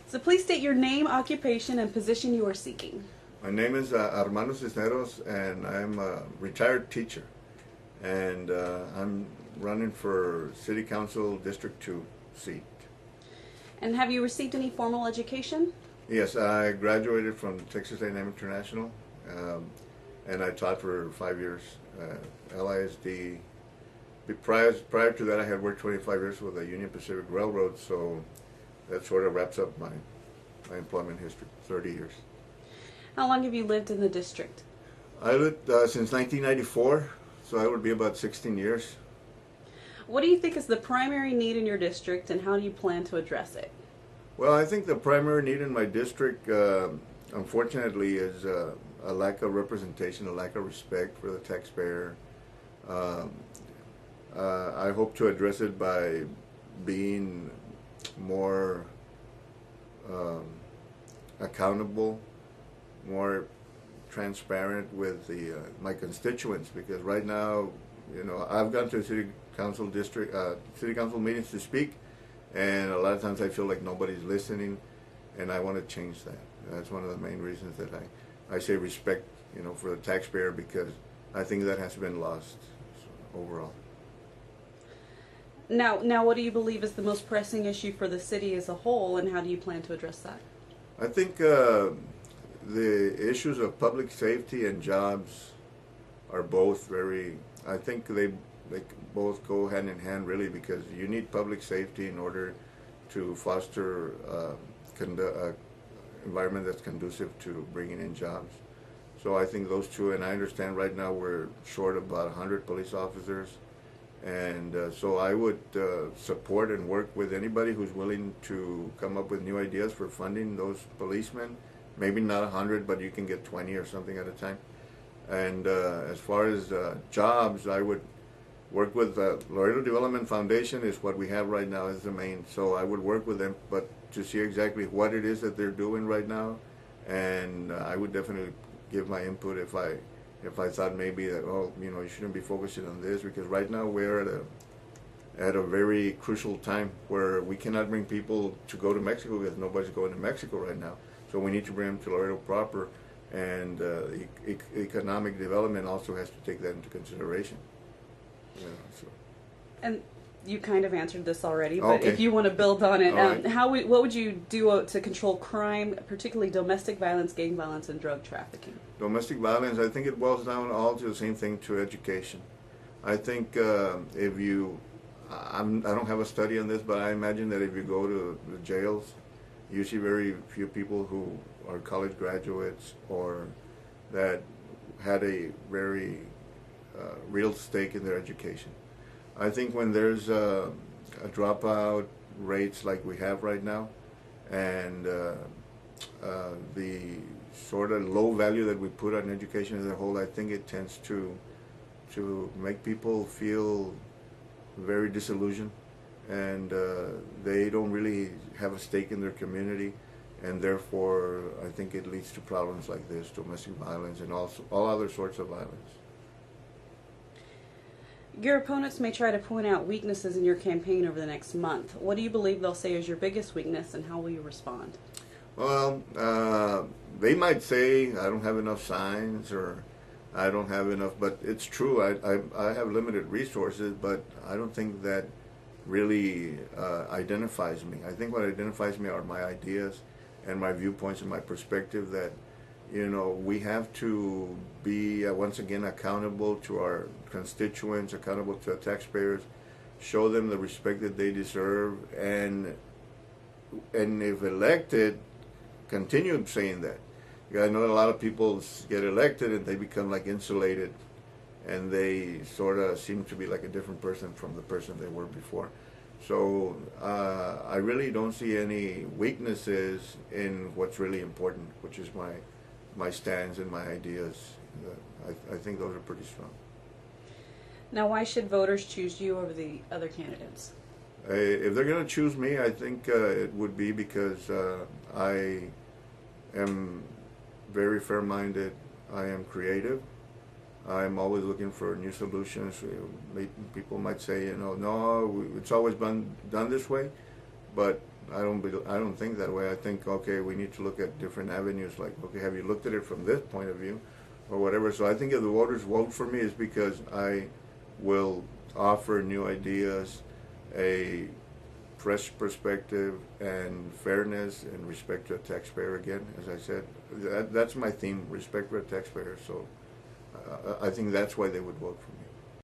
So please state your name, occupation, and position you are seeking. My name is Armando Cisneros, and I'm a retired teacher. And I'm running for City Council District 2 seat. And have you received any formal education? Yes, I graduated from Texas A&M International, and I taught for 5 years LISD. Prior to that, I had worked 25 years with the Union Pacific Railroad, so that sort of wraps up my employment history, 30 years. How long have you lived in the district? I lived since 1994, so I would be about 16 years. What do you think is the primary need in your district, and how do you plan to address it? Well, I think the primary need in my district, unfortunately, is a lack of representation, a lack of respect for the taxpayer. I hope to address it by being more accountable, more transparent with my constituents, because right now, I've gone to city council meetings to speak, and a lot of times I feel like nobody's listening, and I want to change that. That's one of the main reasons that I say respect, for the taxpayer, because I think that has been lost overall. Now, what do you believe is the most pressing issue for the city as a whole, and how do you plan to address that? I think the issues of public safety and jobs are both I think they both go hand in hand, really, because you need public safety in order to foster environment that's conducive to bringing in jobs. So I think those two, and I understand right now we're short about 100 police officers, and so I would support and work with anybody who's willing to come up with new ideas for funding those policemen. Maybe not 100, but you can get 20 or something at a time. And as far as jobs, I would work with the Laredo Development Foundation is what we have right now as the main. So I would work with them, but to see exactly what it is that they're doing right now, and I would definitely give my input if I thought maybe that you shouldn't be focusing on this, because right now we're at a very crucial time where we cannot bring people to go to Mexico because nobody's going to Mexico right now. So we need to bring them to Laredo proper, and economic development also has to take that into consideration. And you kind of answered this already, but okay. If you want to build on it, right. What would you do to control crime, particularly domestic violence, gang violence, and drug trafficking? Domestic violence, I think it boils down all to the same thing, to education. I think I don't have a study on this, but I imagine that if you go to the jails, you see very few people who are college graduates or that had a very real stake in their education. I think when there's a dropout rates like we have right now, and the sort of low value that we put on education as a whole, I think it tends to make people feel very disillusioned, and they don't really have a stake in their community, and therefore I think it leads to problems like this, domestic violence, and also all other sorts of violence. Your opponents may try to point out weaknesses in your campaign over the next month. What do you believe they'll say is your biggest weakness, and how will you respond? Well, they might say I don't have enough signs, or I don't have enough, but it's true. I have limited resources, but I don't think that really identifies me. I think what identifies me are my ideas and my viewpoints and my perspective, that we have to be once again accountable to our constituents, accountable to our taxpayers, show them the respect that they deserve, and if elected, continue saying that. I know a lot of people get elected and they become like insulated, and they sort of seem to be like a different person from the person they were before. So I really don't see any weaknesses in what's really important, which is my stands and my ideas. I think those are pretty strong. Now, why should voters choose you over the other candidates? If they're going to choose me, I think it would be because I am very fair-minded. I am creative. I'm always looking for new solutions. People might say, no, it's always been done this way, but I don't think that way. I think, okay, we need to look at different avenues. Like, okay, have you looked at it from this point of view, or whatever? So I think if the voters vote for me, it's because I will offer new ideas, a fresh perspective, and fairness and respect to the taxpayer. Again, as I said, that's my theme: respect for the taxpayer. So I think that's why they would vote for me.